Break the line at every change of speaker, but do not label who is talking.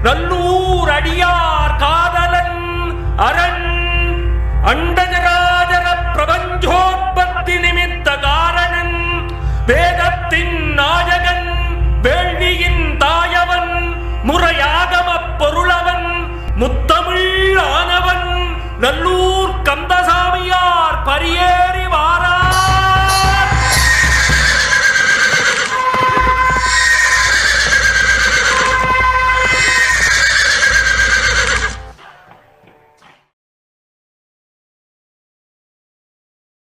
நல்லூர் அடியார் காதலன் அரண் அண்டஜராஜர பிரபஞ்சோத்பத்தி நிமித்த காரணன் வேதத்தின் நாயகன் வேள்வியின் தாயவன் முறையாகமப் பொருளவன் முத்தமிழ் ஆனவன் நல்லூர் கந்தசாமியார் பரியேறி